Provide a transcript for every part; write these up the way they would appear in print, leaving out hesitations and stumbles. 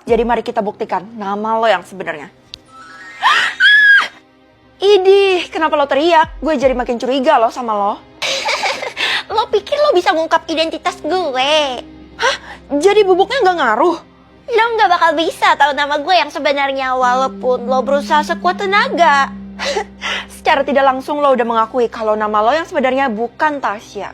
Jadi mari kita buktikan nama lo yang sebenarnya. Idih, kenapa lo teriak? Gue jadi makin curiga lo sama lo. Lo pikir lo bisa ngungkap identitas gue? Hah? Jadi bubuknya nggak ngaruh? Lo nggak bakal bisa tahu nama gue yang sebenarnya walaupun lo berusaha sekuat tenaga. Secara tidak langsung lo udah mengakui kalau nama lo yang sebenarnya bukan Tasya.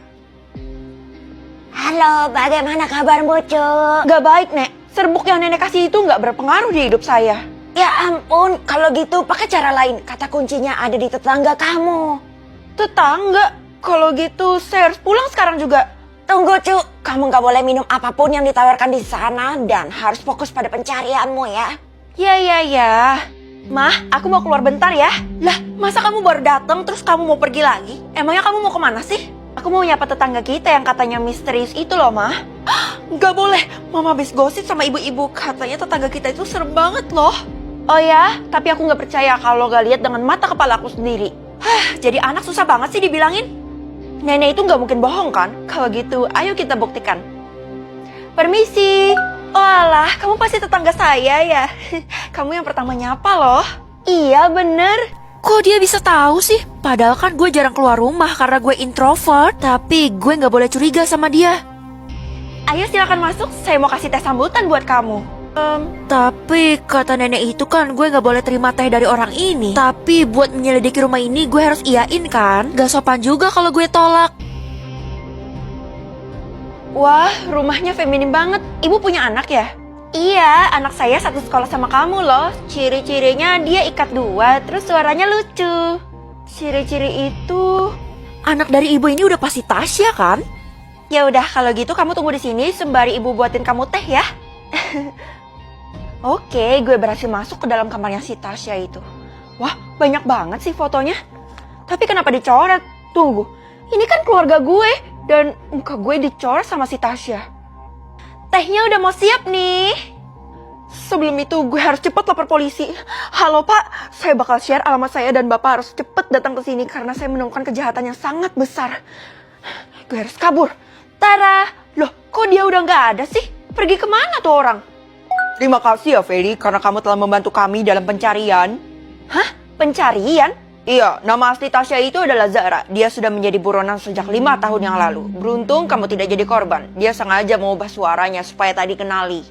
Halo, bagaimana kabarmu, Cuk? Gak baik, Nek. Serbuk yang nenek kasih itu nggak berpengaruh di hidup saya. Ya ampun, kalau gitu pakai cara lain. Kata kuncinya ada di tetangga kamu. Tetangga? Kalau gitu saya harus pulang sekarang juga. Tunggu, Cuk. Kamu nggak boleh minum apapun yang ditawarkan di sana dan harus fokus pada pencarianmu ya. Ya. Mah, aku mau keluar bentar ya. Lah, masa kamu baru datang terus kamu mau pergi lagi? Emangnya kamu mau kemana sih? Aku mau nyapa tetangga kita yang katanya misterius itu loh, Mah. Gak boleh, Mama habis gosip sama ibu-ibu. Katanya tetangga kita itu serem banget loh. Oh ya, tapi aku gak percaya kalau gak lihat dengan mata kepala aku sendiri. Jadi anak susah banget sih dibilangin. Nenek itu gak mungkin bohong kan? Kalau gitu, ayo kita buktikan. Permisi. Oh alah, kamu pasti tetangga saya ya. Kamu yang pertama nyapa loh. Iya bener. Kok dia bisa tahu sih? Padahal kan gue jarang keluar rumah karena gue introvert. Tapi gue gak boleh curiga sama dia. Ayo silakan masuk, saya mau kasih teh sambutan buat kamu. Tapi kata nenek itu kan gue gak boleh terima teh dari orang ini. Tapi buat menyelidiki rumah ini gue harus iyain kan? Gak sopan juga kalau gue tolak. Wah, rumahnya feminim banget. Ibu punya anak ya? Iya, anak saya satu sekolah sama kamu loh. Ciri-cirinya dia ikat dua, terus suaranya lucu. Ciri-ciri itu... Anak dari ibu ini udah pasti Tasya kan? Ya udah, kalau gitu kamu tunggu di sini sembari ibu buatin kamu teh ya. Oke, gue berhasil masuk ke dalam kamarnya si Tasya itu. Wah, banyak banget sih fotonya. Tapi kenapa dicoret? Tunggu, ini kan keluarga gue. Dan muka gue dicoret sama si Tasya. Tehnya udah mau siap nih. Sebelum itu gue harus cepet lapor polisi. Halo Pak, saya bakal share alamat saya dan Bapak harus cepet datang ke sini karena saya menemukan kejahatan yang sangat besar. Gue harus kabur. Tara, loh kok dia udah gak ada sih? Pergi kemana tuh orang? Terima kasih ya Feli karena kamu telah membantu kami dalam pencarian. Hah? Pencarian? Iya, nama asli Tasya itu adalah Zara. Dia sudah menjadi buronan sejak 5 tahun yang lalu. Beruntung kamu tidak jadi korban. Dia sengaja mengubah suaranya supaya tadi kenali.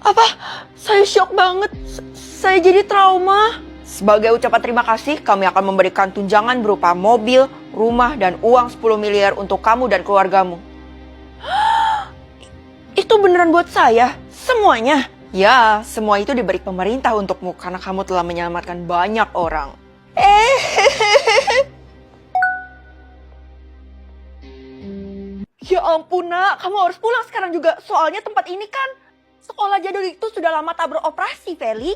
Apa? Saya shock banget. Saya jadi trauma. Sebagai ucapan terima kasih, kami akan memberikan tunjangan berupa mobil, rumah, dan uang 10 miliar untuk kamu dan keluargamu. Itu beneran buat saya? Semuanya? Ya, semua itu diberi pemerintah untukmu karena kamu telah menyelamatkan banyak orang. Ya ampun nak, kamu harus pulang sekarang juga. Soalnya tempat ini kan sekolah jadul itu sudah lama tak beroperasi, Feli.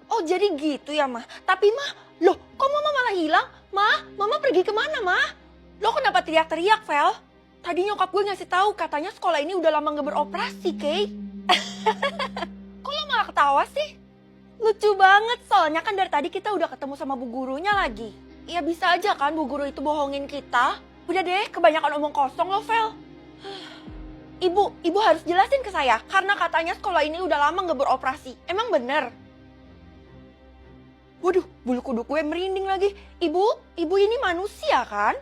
Oh jadi gitu ya mah. Tapi mah, loh kok mama malah hilang? Mama pergi kemana mah? Lo kenapa teriak-teriak, Vel? Tadi nyokap gue ngasih tahu katanya sekolah ini udah lama gak beroperasi, Kay. Kok lo malah ketawa sih? Lucu banget, soalnya kan dari tadi kita udah ketemu sama bu gurunya lagi. Ya bisa aja kan bu guru itu bohongin kita. Udah deh, kebanyakan omong kosong lo, Vel. Ibu harus jelasin ke saya, karena katanya sekolah ini udah lama gak beroperasi. Emang bener? Waduh, bulu kuduk gue merinding lagi. Ibu ini manusia kan?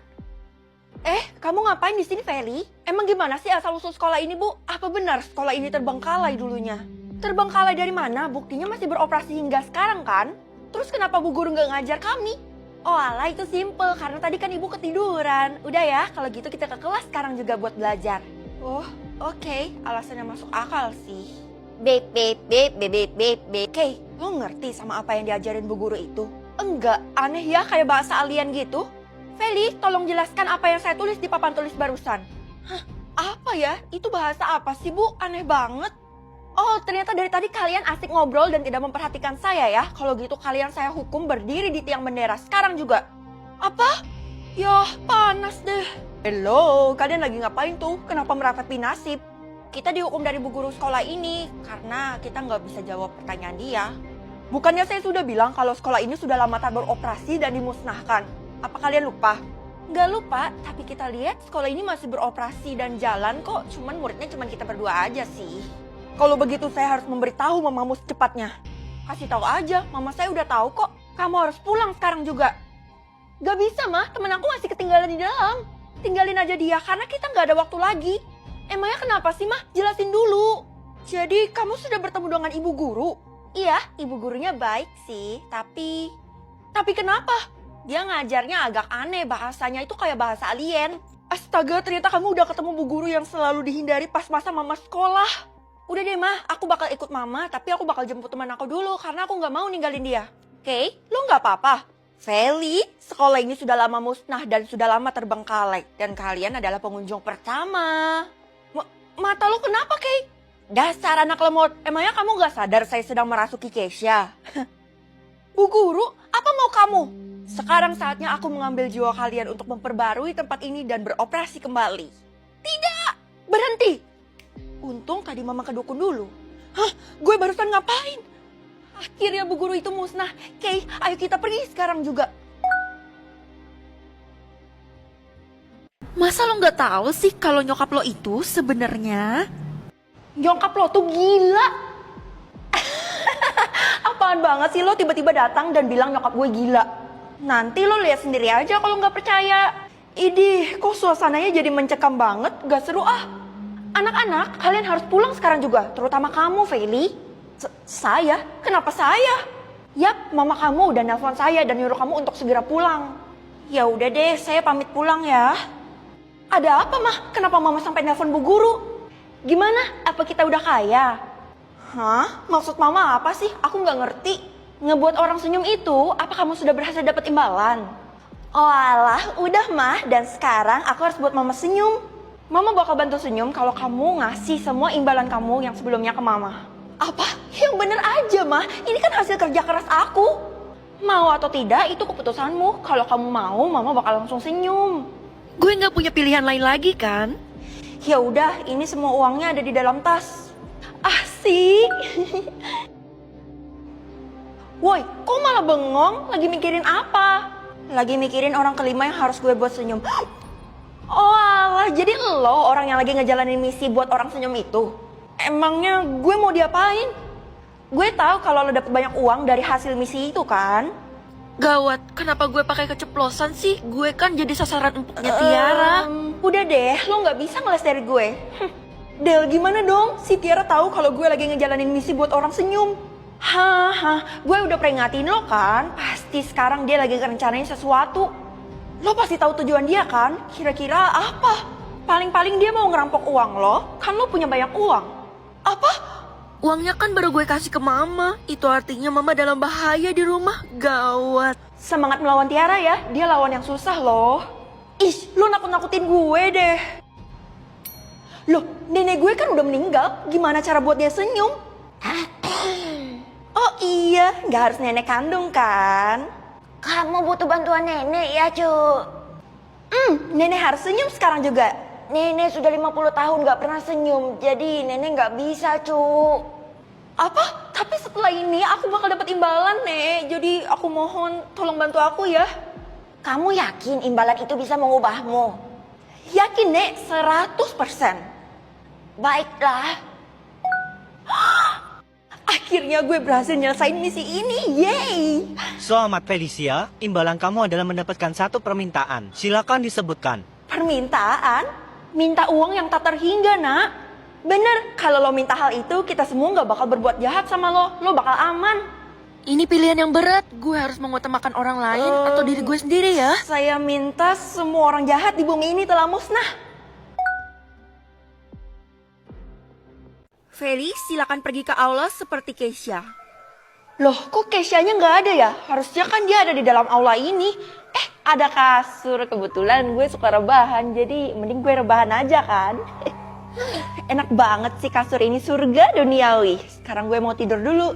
Kamu ngapain di sini, Feli? Emang gimana sih asal-usul sekolah ini, Bu? Apa benar sekolah ini terbengkalai dulunya? Terbengkalai dari mana? Buktinya masih beroperasi hingga sekarang kan? Terus kenapa bu guru nggak ngajar kami? Oh alah itu simple, karena tadi kan ibu ketiduran. Udah ya, kalau gitu kita ke kelas sekarang juga buat belajar. Oh, oke. Alasannya masuk akal sih. Beb. Kay, lo ngerti sama apa yang diajarin bu guru itu? Enggak, aneh ya kayak bahasa alien gitu. Feli, tolong jelaskan apa yang saya tulis di papan tulis barusan. Hah, apa ya? Itu bahasa apa sih bu? Aneh banget. Oh, ternyata dari tadi kalian asik ngobrol dan tidak memperhatikan saya ya. Kalau gitu kalian saya hukum berdiri di tiang bendera sekarang juga. Apa? Yah, panas deh. Hello, kalian lagi ngapain tuh? Kenapa meratapi nasib? Kita dihukum dari bu guru sekolah ini karena kita nggak bisa jawab pertanyaan dia. Bukannya saya sudah bilang kalau sekolah ini sudah lama tak beroperasi dan dimusnahkan? Apa kalian lupa? Nggak lupa, tapi kita lihat sekolah ini masih beroperasi dan jalan kok. Cuman muridnya cuma kita berdua aja sih. Kalau begitu saya harus memberitahu mamamu secepatnya. Kasih tahu aja, mama saya udah tahu kok. Kamu harus pulang sekarang juga. Gak bisa mah, temen aku masih ketinggalan di dalam. Tinggalin aja dia karena kita gak ada waktu lagi. Emangnya kenapa sih mah? Jelasin dulu. Jadi kamu sudah bertemu dengan ibu guru? Iya, ibu gurunya baik sih, tapi... Tapi kenapa? Dia ngajarnya agak aneh, bahasanya itu kayak bahasa alien. Astaga, ternyata kamu udah ketemu bu guru yang selalu dihindari pas masa mama sekolah. Udah deh mah, aku bakal ikut mama, tapi aku bakal jemput teman aku dulu karena aku gak mau ninggalin dia. Oke, lo gak apa-apa? Feli, sekolah ini sudah lama musnah dan sudah lama terbengkalai. Dan kalian adalah pengunjung pertama. Mata lo kenapa, Kay? Dasar anak lemot, emangnya kamu gak sadar saya sedang merasuki Keisha? Bu guru, apa mau kamu? Sekarang saatnya aku mengambil jiwa kalian untuk memperbarui tempat ini dan beroperasi kembali. Tidak! Berhenti! Untung tadi mama ke dukun dulu. Hah? Gue barusan ngapain? Akhirnya bu guru itu musnah. Kay, ayo kita pergi sekarang juga. Masa lo gak tahu sih kalau nyokap lo itu sebenarnya... Nyokap lo tuh gila. Apaan banget sih lo tiba-tiba datang dan bilang nyokap gue gila. Nanti lo lihat sendiri aja kalau nggak percaya. Idih, kok suasananya jadi mencekam banget, gak seru ah. Anak-anak, kalian harus pulang sekarang juga, terutama kamu, Feli. Saya? Kenapa saya? Yap, mama kamu udah nelpon saya dan nyuruh kamu untuk segera pulang. Ya udah deh, saya pamit pulang ya. Ada apa mah? Kenapa mama sampai nelpon bu guru? Gimana? Apa kita udah kaya? Hah? Maksud mama apa sih? Aku nggak ngerti. Ngebuat orang senyum itu, apa kamu sudah berhasil dapat imbalan? Oh alah, udah mah. Dan sekarang aku harus buat mama senyum. Mama bakal bantu senyum kalau kamu ngasih semua imbalan kamu yang sebelumnya ke mama. Apa? Yang bener aja mah. Ini kan hasil kerja keras aku. Mau atau tidak, itu keputusanmu. Kalau kamu mau, mama bakal langsung senyum. Gue nggak punya pilihan lain lagi kan? Ya udah, ini semua uangnya ada di dalam tas. Asik. Woi, kok malah bengong? Lagi mikirin apa? Lagi mikirin orang kelima yang harus gue buat senyum. Oh alah, jadi lo orang yang lagi ngejalanin misi buat orang senyum itu? Emangnya gue mau diapain? Gue tahu kalau lo dapet banyak uang dari hasil misi itu kan? Gawat, kenapa gue pakai keceplosan sih? Gue kan jadi sasaran empuknya Tiara. Udah deh, lo nggak bisa ngeles dari gue. Del, gimana dong? Si Tiara tahu kalau gue lagi ngejalanin misi buat orang senyum. Haha, gue udah peringatin lo kan? Pasti sekarang dia lagi ngerencanain sesuatu. Lo pasti tahu tujuan dia kan? Kira-kira apa? Paling-paling dia mau ngerampok uang lo. Kan lo punya banyak uang. Apa? Uangnya kan baru gue kasih ke mama. Itu artinya mama dalam bahaya di rumah. Gawat. Semangat melawan Tiara ya. Dia lawan yang susah loh. Ih, lo nakut-nakutin gue deh. Loh, nenek gue kan udah meninggal. Gimana cara buat dia senyum? Oh iya, gak harus nenek kandung kan? Kamu butuh bantuan nenek ya, Cu? Nenek harus senyum sekarang juga. Nenek sudah 50 tahun gak pernah senyum, jadi nenek gak bisa, Cu. Apa? Tapi setelah ini aku bakal dapat imbalan, Nek. Jadi aku mohon tolong bantu aku ya. Kamu yakin imbalan itu bisa mengubahmu? Yakin, Nek, 100%. Baiklah. Akhirnya gue berhasil nyelesain misi ini, yeay! Selamat Felicia, imbalan kamu adalah mendapatkan satu permintaan. Silakan disebutkan. Permintaan? Minta uang yang tak terhingga, nak. Bener, kalau lo minta hal itu, kita semua gak bakal berbuat jahat sama lo. Lo bakal aman. Ini pilihan yang berat. Gue harus mengutamakan orang lain atau diri gue sendiri ya. Saya minta semua orang jahat di bumi ini telah musnah. Feli, silakan pergi ke aula seperti Keisha. Loh, kok Keisha-nya nggak ada ya? Harusnya kan dia ada di dalam aula ini. Ada kasur. Kebetulan gue suka rebahan, jadi mending gue rebahan aja kan. Enak banget sih kasur ini, surga duniawi. Sekarang gue mau tidur dulu.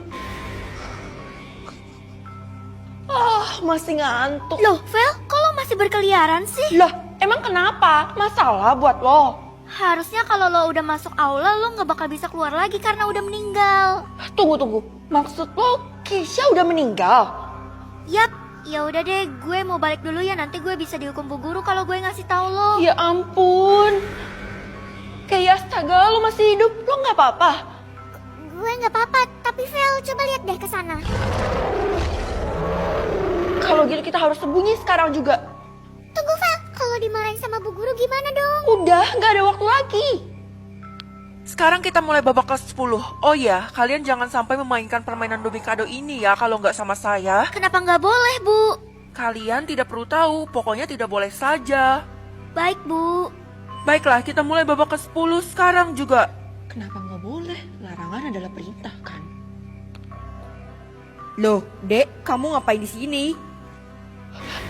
Masih ngantuk. Loh, Vel, kok lo masih berkeliaran sih? Lah, emang kenapa? Masalah buat lo? Harusnya kalau lo udah masuk aula, lo gak bakal bisa keluar lagi karena udah meninggal. Tunggu. Maksud lo Keisha udah meninggal? Yap, ya udah deh, gue mau balik dulu ya. Nanti gue bisa dihukum bu guru kalau gue ngasih tahu lo. Ya ampun. Kayak astaga, lo masih hidup. Lo gak apa-apa? Gue nggak apa-apa, tapi Vel, coba lihat deh ke sana. Kalau gitu kita harus sembunyi sekarang juga. Tunggu Vel, kalau dimarahin sama Bu Guru gimana dong? Udah, nggak ada waktu lagi. Sekarang kita mulai babak kelas 10. Oh ya, kalian jangan sampai memainkan permainan Domikado ini ya kalau nggak sama saya. Kenapa nggak boleh, Bu? Kalian tidak perlu tahu, pokoknya tidak boleh saja. Baik, Bu. Baiklah, kita mulai babak ke-10 sekarang juga. Kenapa nggak boleh? Larangan adalah perintah kan? Loh, Dek, kamu ngapain di sini?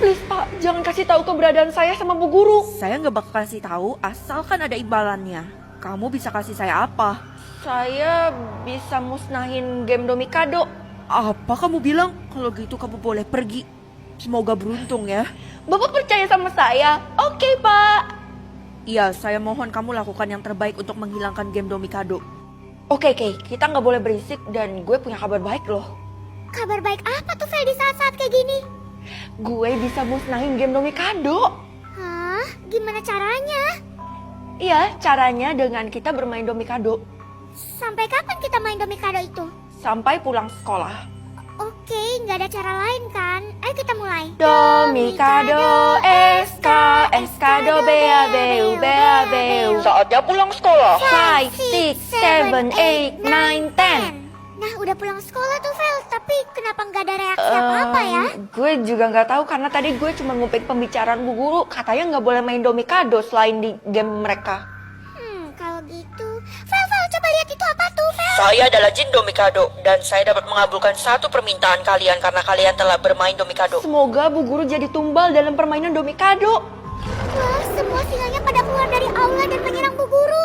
Please Pak, jangan kasih tahu keberadaan saya sama Bu Guru. Saya nggak bakal kasih tahu asalkan ada imbalannya. Kamu bisa kasih saya apa? Saya bisa musnahin game Domikado. Apa kamu bilang? Kalau gitu kamu boleh pergi. Semoga beruntung ya. Bapak percaya sama saya? Oke, Pak. Iya, saya mohon kamu lakukan yang terbaik untuk menghilangkan game Domikado. Oke, kita nggak boleh berisik dan gue punya kabar baik loh. Kabar baik apa tuh Vel di saat-saat kayak gini? Gue bisa musnahin game Domikado. Hah? Gimana caranya? Iya, caranya dengan kita bermain Domikado. Sampai kapan kita main Domikado itu? Sampai pulang sekolah. Oke, nggak ada cara lain kan? Ayo kita mulai. Domikado, eska, eskado, bea, beu, bea, beu. Saatnya pulang sekolah. 5, 6, 7, 8, 9, 10. Nah, udah pulang sekolah tuh Vel, tapi kenapa nggak ada reaksi apa-apa ya? Gue juga nggak tahu karena tadi gue cuma nguping pembicaraan Bu Guru. Katanya nggak boleh main Domikado selain di game mereka. Kalau gitu. Vel, coba lihat itu apa tuh, Vel? Saya adalah Jin Domikado dan saya dapat mengabulkan satu permintaan kalian karena kalian telah bermain Domikado. Semoga Bu Guru jadi tumbal dalam permainan Domikado. Wah, semua singanya pada keluar dari aula dan menyerang Bu Guru.